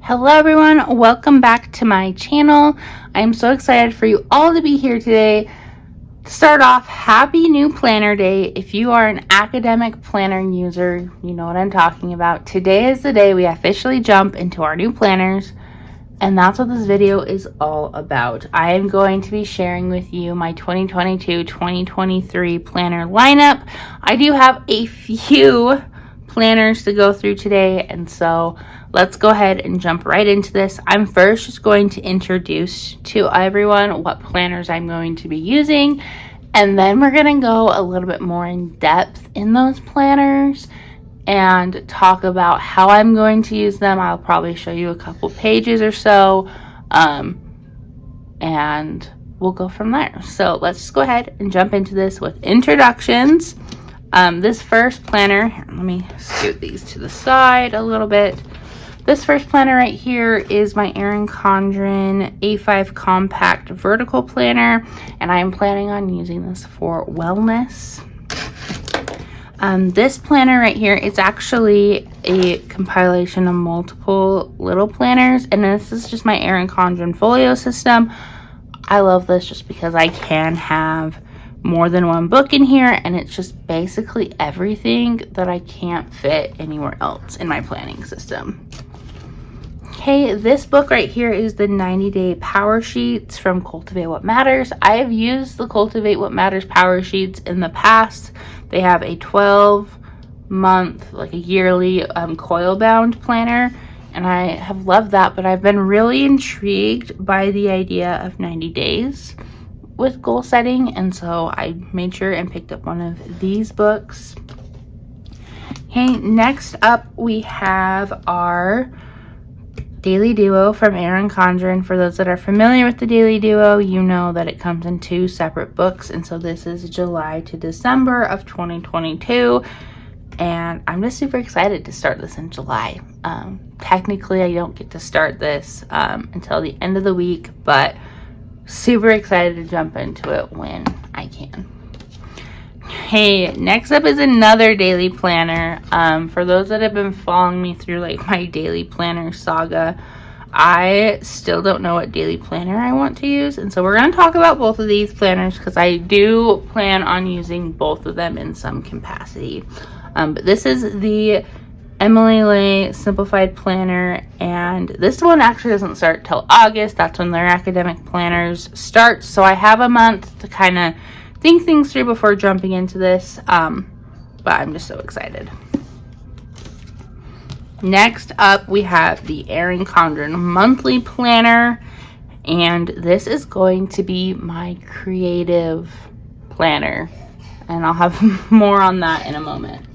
Hello everyone, welcome back to my channel. I am so excited for you all to be here today. To start off, happy new planner day. If you are an academic planner user, you know what I'm talking about. Today is the day we officially jump into our new planners, and that's what this video is all about. I am going to be sharing with you my 2022-2023 planner lineup. I do have a few planners to go through today, and so let's go ahead and jump right into this. I'm first just going to introduce to everyone what planners I'm going to be using, and then we're going to go a little bit more in depth in those planners and talk about how I'm going to use them. I'll probably show you a couple pages or so, and we'll go from there. So let's just go ahead and jump into this with introductions. This first planner, let me scoot these to the side a little bit. This first planner right here is my Erin Condren A5 Compact Vertical Planner, and I am planning on using this for wellness. This planner right here, it's actually a compilation of multiple little planners, and this is just my Erin Condren folio system. I love this just because I can have more than one book in here, and it's just basically everything that I can't fit anywhere else in my planning system. Okay, this book right here is the 90-day power sheets from Cultivate What Matters. I have used the Cultivate What Matters power sheets in the past. They have a 12-month, like a yearly coil bound planner, and I have loved that, but I've been really intrigued by the idea of 90 days with goal setting, and so I made sure and picked up one of these books. Okay, next up we have our Daily Duo from Erin Condren. For those that are familiar with the Daily Duo, you know that it comes in 2 separate books, and so this is July to December of 2022, and I'm just super excited to start this in July. Technically I don't get to start this until the end of the week, but super excited to jump into it when I can. Hey, next up is another daily planner. For those that have been following me through like my daily planner saga, I still don't know what daily planner I want to use, and so we're going to talk about both of these planners because I do plan on using both of them in some capacity. But this is the Emily Lay Simplified Planner, and this one actually doesn't start till August. That's when their academic planners start, so I have a month to kind of think things through before jumping into this, but I'm just so excited. Next up we have the Erin Condren Monthly Planner, and this is going to be my creative planner, and I'll have more on that in a moment.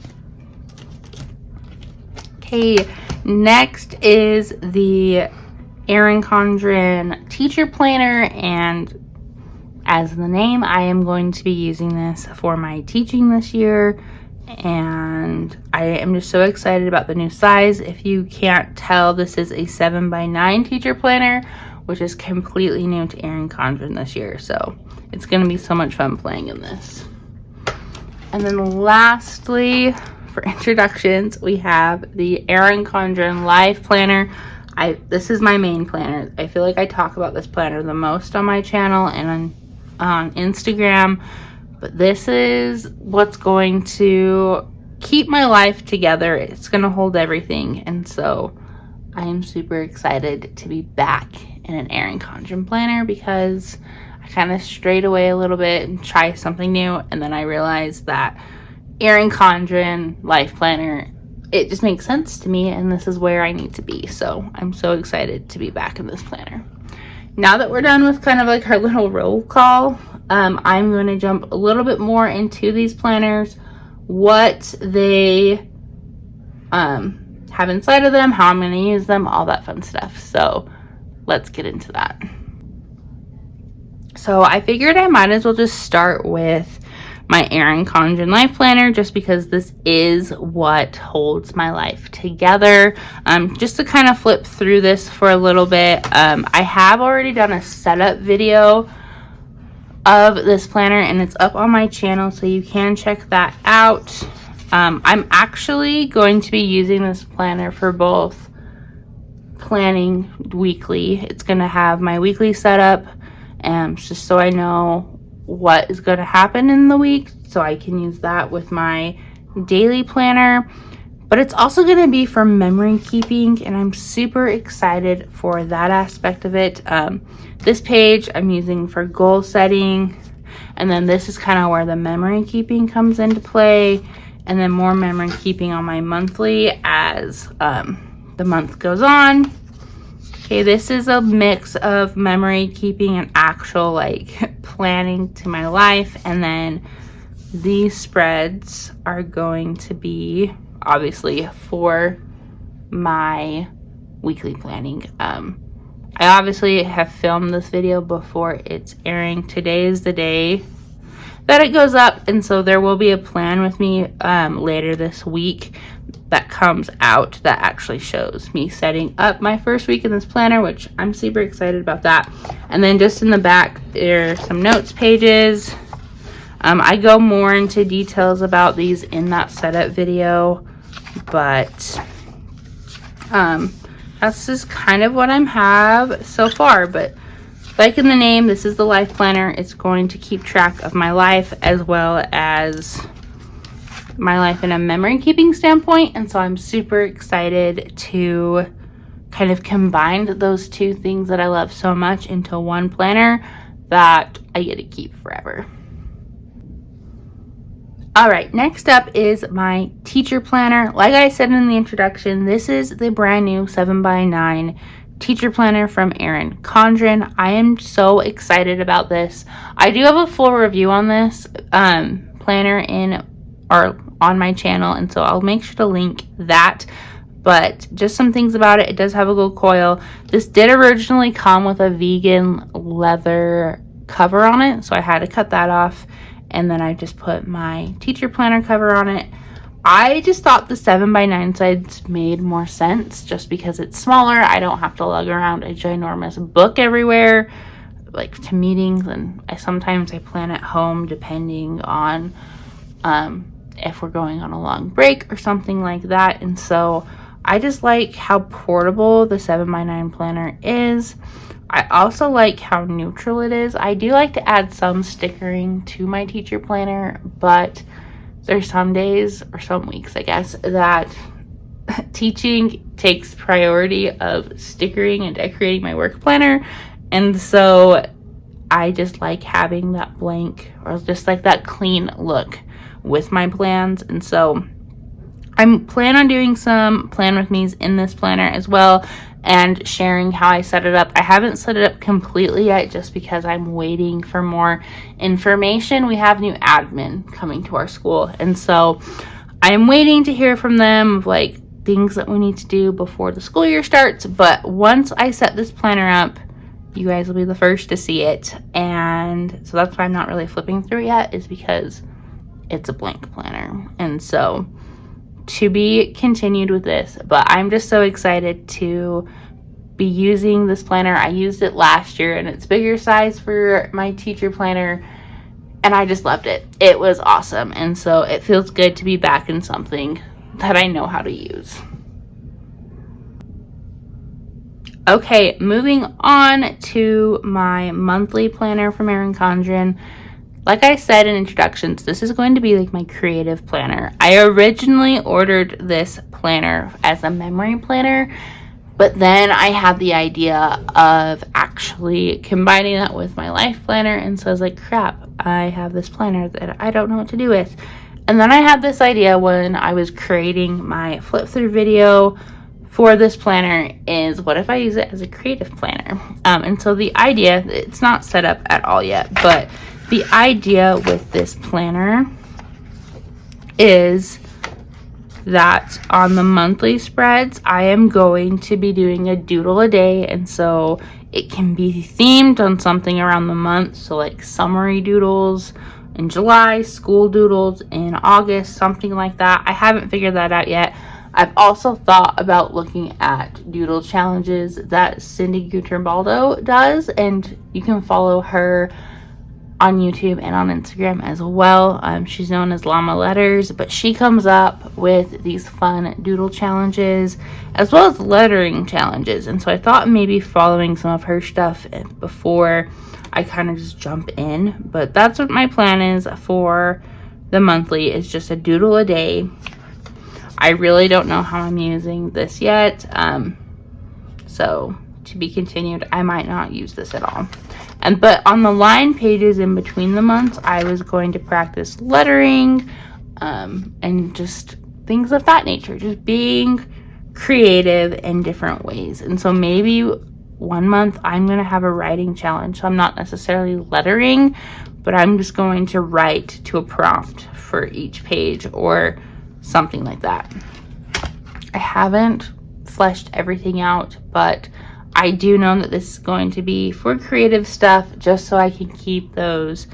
Okay, next is the Erin Condren Teacher Planner, and as the name, I am going to be using this for my teaching this year, and I am just so excited about the new size. If you can't tell, this is a 7x9 teacher planner, which is completely new to Erin Condren this year, so it's going to be so much fun playing in this. And then lastly, for introductions, we have the Erin Condren Life Planner. This is my main planner. I feel like I talk about this planner the most on my channel and on Instagram, but this is what's going to keep my life together. It's going to hold everything, and so I am super excited to be back in an Erin Condren planner because I kind of strayed away a little bit and try something new, and then I realized that Erin Condren Life Planner, it just makes sense to me, and this is where I need to be. So I'm so excited to be back in this planner. Now that we're done with kind of like our little roll call, I'm going to jump a little bit more into these planners, what they have inside of them, how I'm going to use them, all that fun stuff. So let's get into that. So I figured I might as well just start with my Erin Condren Life Planner, just because this is what holds my life together. Just to kind of flip through this for a little bit, I have already done a setup video of this planner, and it's up on my channel, so you can check that out. I'm actually going to be using this planner for both planning weekly. It's going to have my weekly setup, just so I know what is going to happen in the week, so I can use that with my daily planner. But it's also going to be for memory keeping, and I'm super excited for that aspect of it. This page I'm using for goal setting, and then this is kind of where the memory keeping comes into play, and then more memory keeping on my monthly as the month goes on. Okay, this is a mix of memory keeping and actual like planning to my life, and then these spreads are going to be obviously for my weekly planning. I obviously have filmed this video before it's airing. Today is the day that it goes up, and so there will be a plan with me later this week that comes out that actually shows me setting up my first week in this planner, which I'm super excited about that. And then just in the back there are some notes pages. I go more into details about these in that setup video, but that's just kind of what I have so far. But like in the name, this is the life planner. It's going to keep track of my life as well as my life in a memory keeping standpoint, and so I'm super excited to kind of combine those two things that I love so much into one planner that I get to keep forever. All right, next up is my teacher planner. Like I said in the introduction, this is the brand new 7x9 teacher planner from Erin Condren. I am so excited about this. I do have a full review on this planner on my channel, and so I'll make sure to link that. But just some things about it. It does have a gold coil. This did originally come with a vegan leather cover on it, so I had to cut that off, and then I just put my teacher planner cover on it. I just thought the 7x9 sides made more sense just because it's smaller. I don't have to lug around a ginormous book everywhere, like to meetings, and sometimes I plan at home depending on if we're going on a long break or something like that. And so I just like how portable the 7x9 planner is. I also like how neutral it is. I do like to add some stickering to my teacher planner, but there's some days or some weeks, I guess, that teaching takes priority of stickering and decorating my work planner. And so I just like having that blank or just like that clean look with my plans. And so I'm planning on doing some plan with me's in this planner as well and sharing how I set it up. I haven't set it up completely yet just because I'm waiting for more information. We have new admin coming to our school, and so I'm waiting to hear from them of like things that we need to do before the school year starts. But once I set this planner up, you guys will be the first to see it. And so that's why I'm not really flipping through it yet, is because it's a blank planner. And so to be continued with this, but I'm just so excited to be using this planner. I used it last year and it's bigger size for my teacher planner, and I just loved it. It was awesome, and so it feels good to be back in something that I know how to use. Okay, moving on to my monthly planner from Erin Condren. Like I said in introductions, this is going to be like my creative planner. I originally ordered this planner as a memory planner, but then I had the idea of actually combining that with my life planner, and so I was like, crap, I have this planner that I don't know what to do with. And then I had this idea when I was creating my flip through video for this planner is, what if I use it as a creative planner? And so the idea, it's not set up at all yet, but the idea with this planner is that on the monthly spreads, I am going to be doing a doodle a day, and so it can be themed on something around the month. So like summary doodles in July, school doodles in August, something like that. I haven't figured that out yet. I've also thought about looking at doodle challenges that Cindy Guterbaldo does, and you can follow her on YouTube and on Instagram as well. She's known as Llama Letters, but she comes up with these fun doodle challenges as well as lettering challenges. And so I thought maybe following some of her stuff before I kind of just jump in. But that's what my plan is for the monthly, is just a doodle a day. I really don't know how I'm using this yet. So to be continued. I might not use this at all. But on the line pages in between the months, I was going to practice lettering and just things of that nature, just being creative in different ways. And so maybe one month I'm going to have a writing challenge. So I'm not necessarily lettering, but I'm just going to write to a prompt for each page or something like that. I haven't fleshed everything out, but I do know that this is going to be for creative stuff, just so I can keep those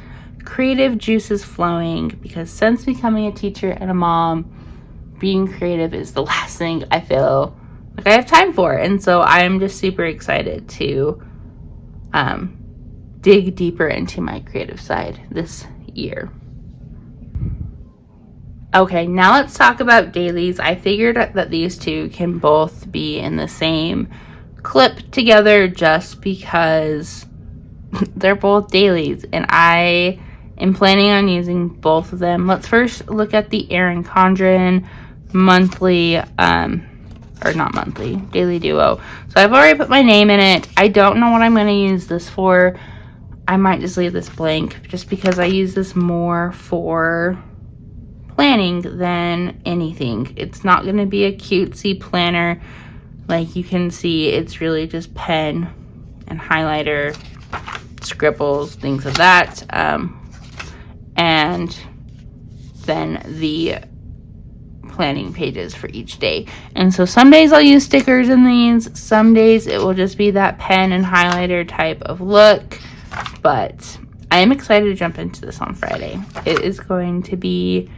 creative juices flowing, because since becoming a teacher and a mom, being creative is the last thing I feel like I have time for. And so I'm just super excited to dig deeper into my creative side this year. Okay, now let's talk about dailies. I figured that these two can both be in the same clip together just because they're both dailies and I am planning on using both of them. Let's first look at the Erin Condren monthly, or not monthly, daily duo. So I've already put my name in it. I don't know what I'm going to use this for. I might just leave this blank just because I use this more for planning than anything. It's not going to be a cutesy planner. Like you can see, it's really just pen and highlighter, scribbles, things of that. And then the planning pages for each day. And so some days I'll use stickers in these. Some days it will just be that pen and highlighter type of look. But I am excited to jump into this on Friday. It is going to be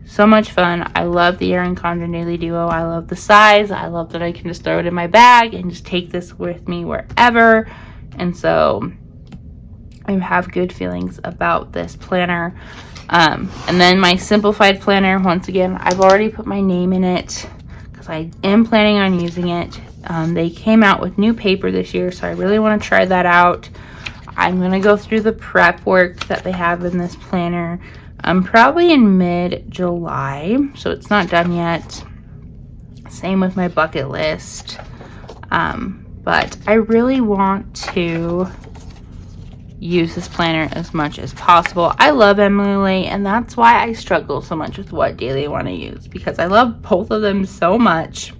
so much fun. I love the Erin Condren Daily Duo. I love the size. I love that I can just throw it in my bag and just take this with me wherever. And so I have good feelings about this planner. And then my simplified planner, once again, I've already put my name in it because I am planning on using it. They came out with new paper this year, so I really want to try that out. I'm going to go through the prep work that they have in this planner. Probably in mid-July, so it's not done yet. Same with my bucket list. But I really want to use this planner as much as possible. I love Emily, and that's why I struggle so much with what daily I want to use, because I love both of them so much,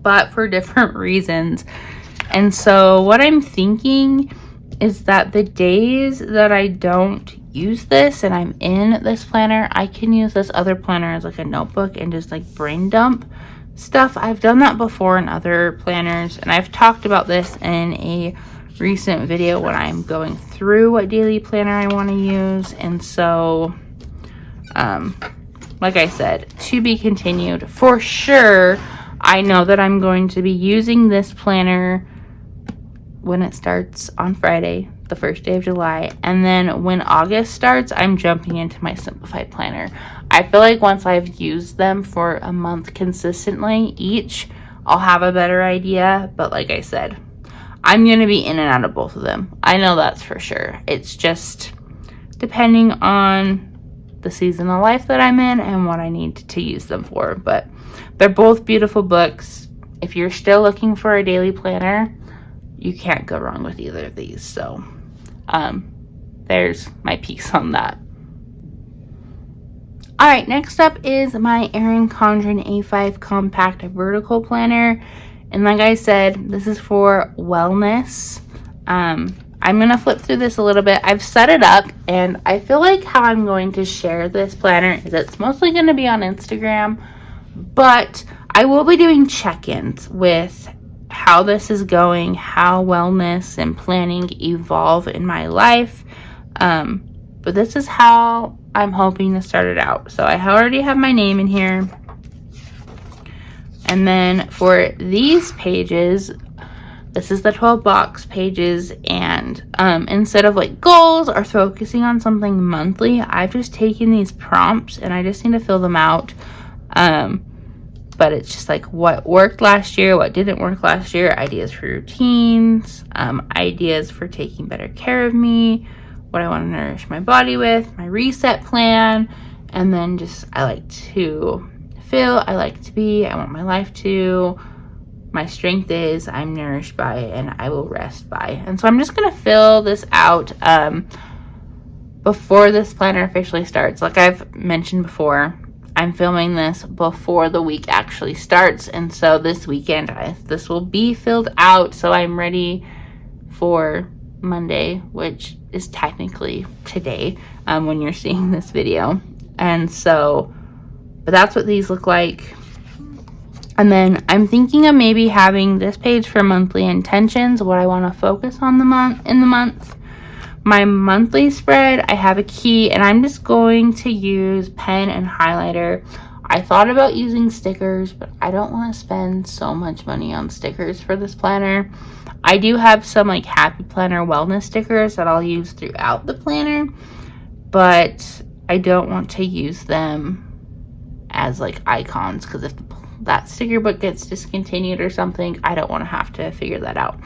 but for different reasons. And so what I'm thinking is that the days that I don't use this and I'm in this planner, I can use this other planner as like a notebook and just like brain dump stuff. I've done that before in other planners, and I've talked about this in a recent video when I'm going through what daily planner I want to use. And so like I said, to be continued for sure. I know that I'm going to be using this planner when it starts on Friday, the first day of July, and then when August starts, I'm jumping into my simplified planner. I feel like once I've used them for a month consistently each, I'll have a better idea. But like I said, I'm going to be in and out of both of them. I know that's for sure. It's just depending on the season of life that I'm in and what I need to use them for. But they're both beautiful books. If you're still looking for a daily planner, you can't go wrong with either of these. So there's my piece on that. All right, next up is my Erin Condren A5 Compact Vertical Planner. And like I said, this is for wellness. I'm going to flip through this a little bit. I've set it up, and I feel like how I'm going to share this planner is it's mostly going to be on Instagram, but I will be doing check-ins with how this is going, how wellness and planning evolve in my life. But this is how I'm hoping to start it out. So I already have my name in here. And then for these pages, this is the 12 box pages, and instead of like goals or focusing on something monthly, I've just taken these prompts and I just need to fill them out. But it's just like what worked last year, what didn't work last year, ideas for routines, ideas for taking better care of me, what I want to nourish my body with, my reset plan, and then just I like to feel, I like to be, I want my life to, my strength is, I'm nourished by, and I will rest by. And so I'm just going to fill this out before this planner officially starts. Like I've mentioned before, I'm filming this before the week actually starts, and so this weekend this will be filled out, so I'm ready for Monday, which is technically today when you're seeing this video. And so, but that's what these look like. And then I'm thinking of maybe having this page for monthly intentions, what I want to focus on in the month. My monthly spread, I have a key, and I'm just going to use pen and highlighter. I thought about using stickers, but I don't want to spend so much money on stickers for this planner. I do have some like Happy Planner wellness stickers that I'll use throughout the planner, but I don't want to use them as like icons, because if that sticker book gets discontinued or something, I don't want to have to figure that out.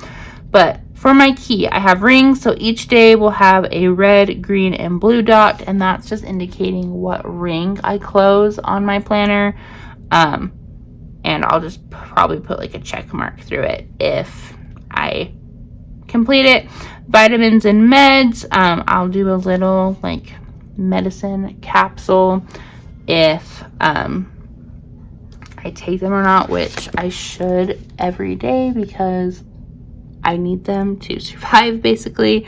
But for my key, I have rings, so each day will have a red, green, and blue dot, and that's just indicating what ring I close on my planner. And I'll just probably put like a check mark through it if I complete it. Vitamins and meds, I'll do a little like medicine capsule if I take them or not, which I should every day because I need them to survive basically.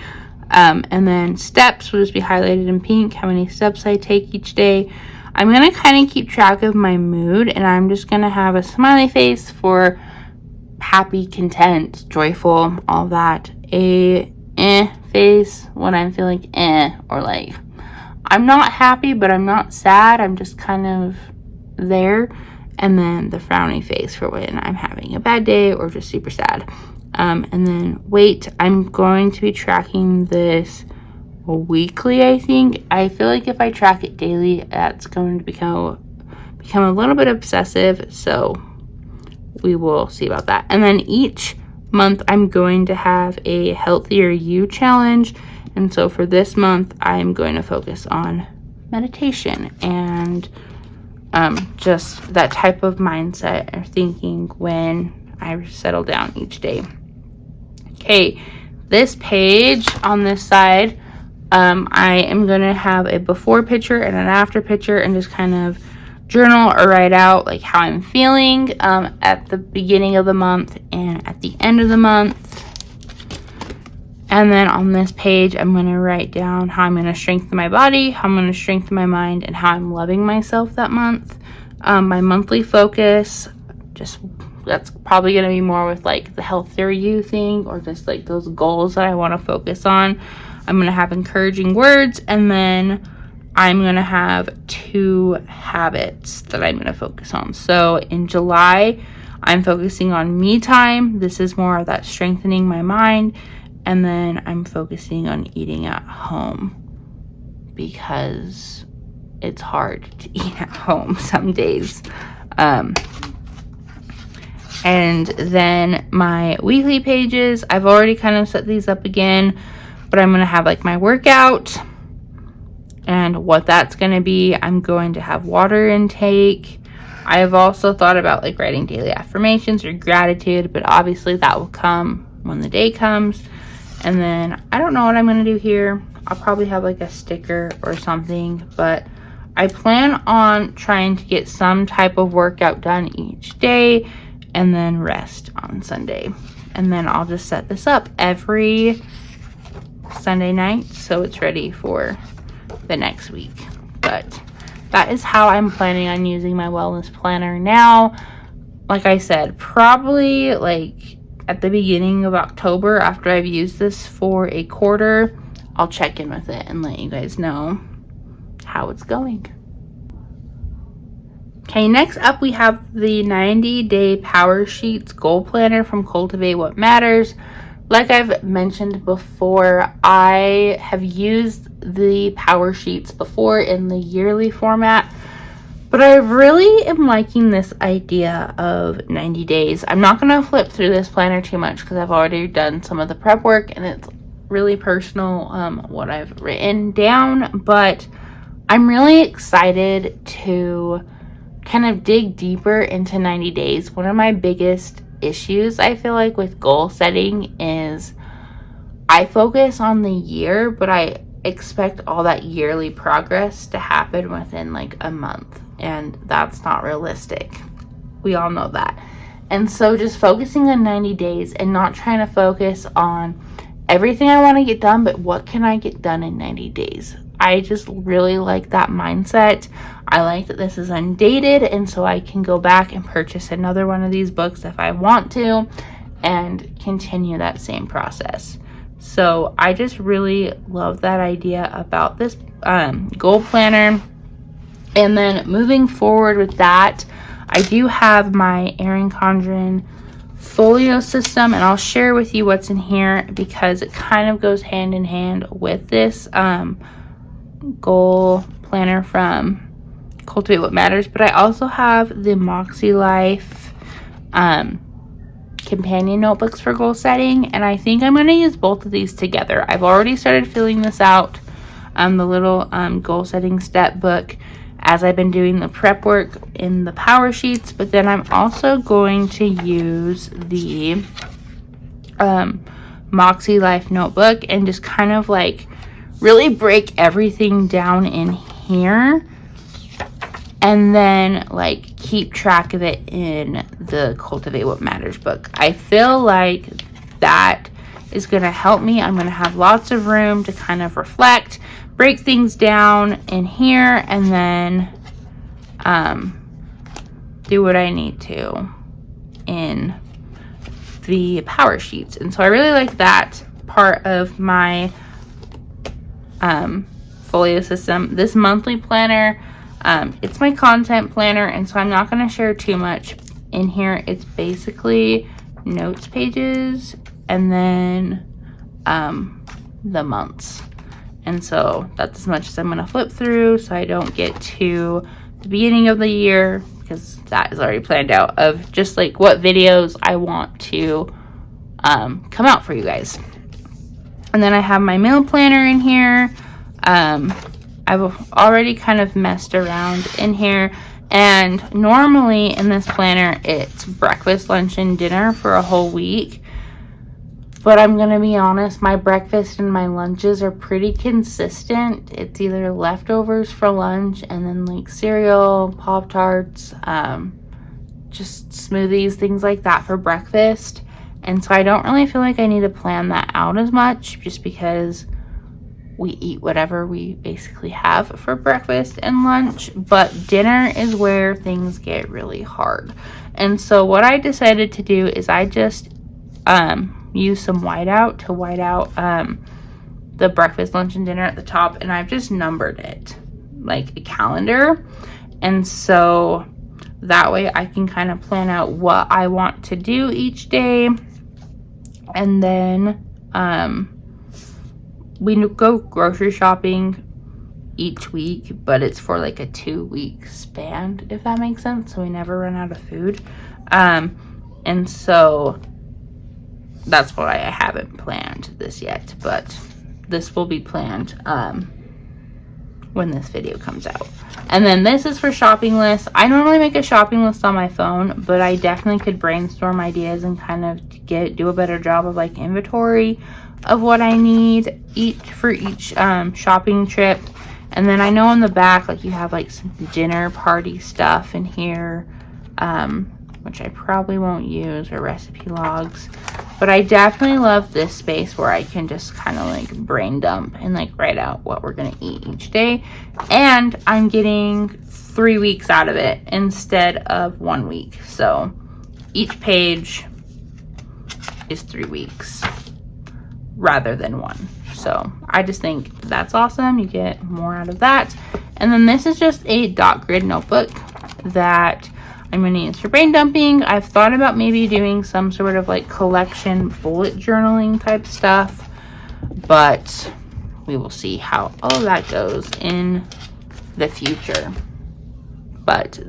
And then steps will just be highlighted in pink, how many steps I take each day. I'm going to kind of keep track of my mood, and I'm just going to have a smiley face for happy, content, joyful, all that. A face when I'm feeling or like I'm not happy, but I'm not sad. I'm just kind of there. And then the frowny face for when I'm having a bad day or just super sad. And then weight, I'm going to be tracking this weekly, I think. I feel like if I track it daily, that's going to become a little bit obsessive, so we will see about that. And then each month I'm going to have a healthier you challenge, and so for this month I'm going to focus on meditation and just that type of mindset or thinking when I settle down each day. Okay, this page on this side, I am going to have a before picture and an after picture, and just kind of journal or write out like how I'm feeling at the beginning of the month and at the end of the month. And then on this page, I'm going to write down how I'm going to strengthen my body, how I'm going to strengthen my mind, and how I'm loving myself that month. My monthly focus, that's probably going to be more with like the healthier you thing, or just like those goals that I want to focus on. I'm going to have encouraging words, and then I'm going to have 2 habits that I'm going to focus on. So in July, I'm focusing on me time. This is more of that strengthening my mind. And then I'm focusing on eating at home because it's hard to eat at home some days. And then my weekly pages, I've already kind of set these up again, but I'm going to have like my workout and what that's going to be. I'm going to have water intake. I have also thought about like writing daily affirmations or gratitude, but obviously that will come when the day comes. And then I don't know what I'm going to do here. I'll probably have like a sticker or something, but I plan on trying to get some type of workout done each day and then rest on Sunday. And then I'll just set this up every Sunday night so it's ready for the next week. But that is how I'm planning on using my wellness planner now. Like I said, probably like at the beginning of October, after I've used this for a quarter, I'll check in with it and let you guys know how it's going. Okay, next up we have the 90-day Power Sheets Goal Planner from Cultivate What Matters. Like I've mentioned before, I have used the Power Sheets before in the yearly format, but I really am liking this idea of 90 days. I'm not going to flip through this planner too much because I've already done some of the prep work and it's really personal what I've written down, but I'm really excited to kind of dig deeper into 90 days. One of my biggest issues I feel like with goal setting is I focus on the year, but I expect all that yearly progress to happen within like a month, and that's not realistic. We all know that. And so just focusing on 90 days and not trying to focus on everything I want to get done, but what can I get done in 90 days? I just really like that mindset. I like that this is undated, and so I can go back and purchase another one of these books if I want to and continue that same process. So I just really love that idea about this goal planner. And then moving forward with that, I do have my Erin Condren folio system, and I'll share with you what's in here because it kind of goes hand in hand with this goal planner from Cultivate What Matters. But I also have the Moxie Life companion notebooks for goal setting, and I think I'm going to use both of these together. I've already started filling this out, the little goal setting step book, as I've been doing the prep work in the Power Sheets, but then I'm also going to use the Moxie Life notebook and just kind of like really break everything down in here and then like keep track of it in the Cultivate What Matters book. I feel like that is going to help me. I'm going to have lots of room to kind of reflect, break things down in here, and then do what I need to in the Power Sheets. And so I really like that part of my folio system. This monthly planner, it's my content planner, and so I'm not going to share too much in here. It's basically notes pages and then the months. And so that's as much as I'm going to flip through so I don't get to the beginning of the year, because that is already planned out, of just like what videos I want to come out for you guys. And then I have my meal planner in here. I've already kind of messed around in here, and normally in this planner it's breakfast, lunch, and dinner for a whole week. But I'm gonna be honest, my breakfast and my lunches are pretty consistent. It's either leftovers for lunch and then like cereal, Pop-Tarts, just smoothies, things like that for breakfast. And so I don't really feel like I need to plan that out as much, just because we eat whatever we basically have for breakfast and lunch. But dinner is where things get really hard. And so what I decided to do is I just use some whiteout to white out the breakfast, lunch, and dinner at the top, and I've just numbered it like a calendar. And so that way I can kind of plan out what I want to do each day. And then we go grocery shopping each week, but it's for like a 2-week span, if that makes sense, so we never run out of food. And so that's why I haven't planned this yet, but this will be planned when this video comes out. And then this is for shopping lists. I normally make a shopping list on my phone, but I definitely could brainstorm ideas and kind of do a better job of like inventory of what I need for each shopping trip. And then I know on the back, like, you have like some dinner party stuff in here, which I probably won't use, or recipe logs. But I definitely love this space where I can just kind of like brain dump and like write out what we're gonna eat each day. And I'm getting 3 weeks out of it instead of 1 week. So each page is 3 weeks rather than 1. So I just think that's awesome. You get more out of that. And then this is just a dot grid notebook. that I'm going to use for brain dumping. I've thought about maybe doing some sort of like collection bullet journaling type stuff, but we will see how all of that goes in the future. But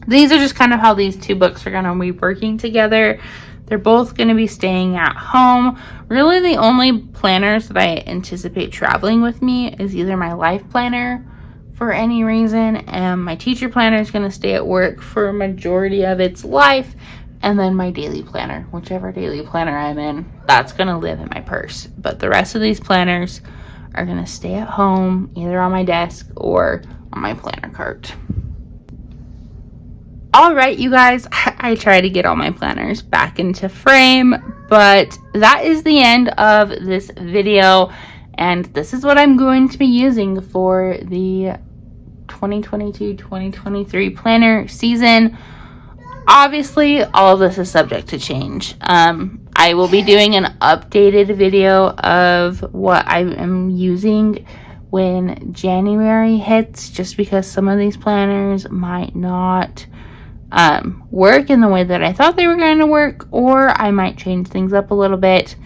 these are just kind of how these two books are going to be working together. They're both going to be staying at home. Really, the only planners that I anticipate traveling with me is either my life planner for any reason, and my teacher planner is going to stay at work for a majority of its life, and then my daily planner, whichever daily planner I'm in, that's going to live in my purse. But the rest of these planners are going to stay at home, either on my desk or on my planner cart. All right, you guys, I try to get all my planners back into frame, but that is the end of this video, and this is what I'm going to be using for the 2022-2023 planner season. Obviously, all of this is subject to change. I will be doing an updated video of what I am using when January hits, just because some of these planners might not work in the way that I thought they were going to work, or I might change things up a little bit,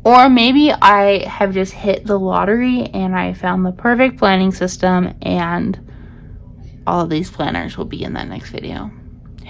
or maybe I have just hit the lottery and I found the perfect planning system and all of these planners will be in that next video.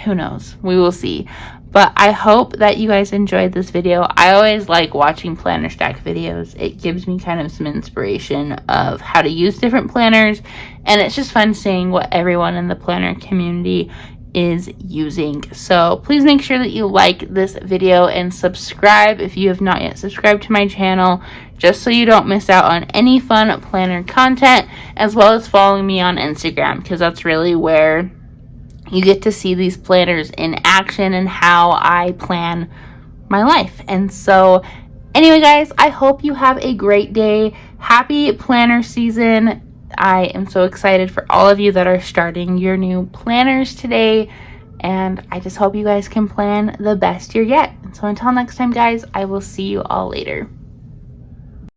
Who knows? We will see. But I hope that you guys enjoyed this video. I always like watching planner stack videos. It gives me kind of some inspiration of how to use different planners, and it's just fun seeing what everyone in the planner community is using. So please make sure that you like this video and subscribe if you have not yet subscribed to my channel, just so you don't miss out on any fun planner content, as well as following me on Instagram, because that's really where you get to see these planners in action and how I plan my life. And so anyway, guys, I hope you have a great day. Happy planner season. I am so excited for all of you that are starting your new planners today, and I just hope you guys can plan the best year yet. And so until next time, guys, I will see you all later.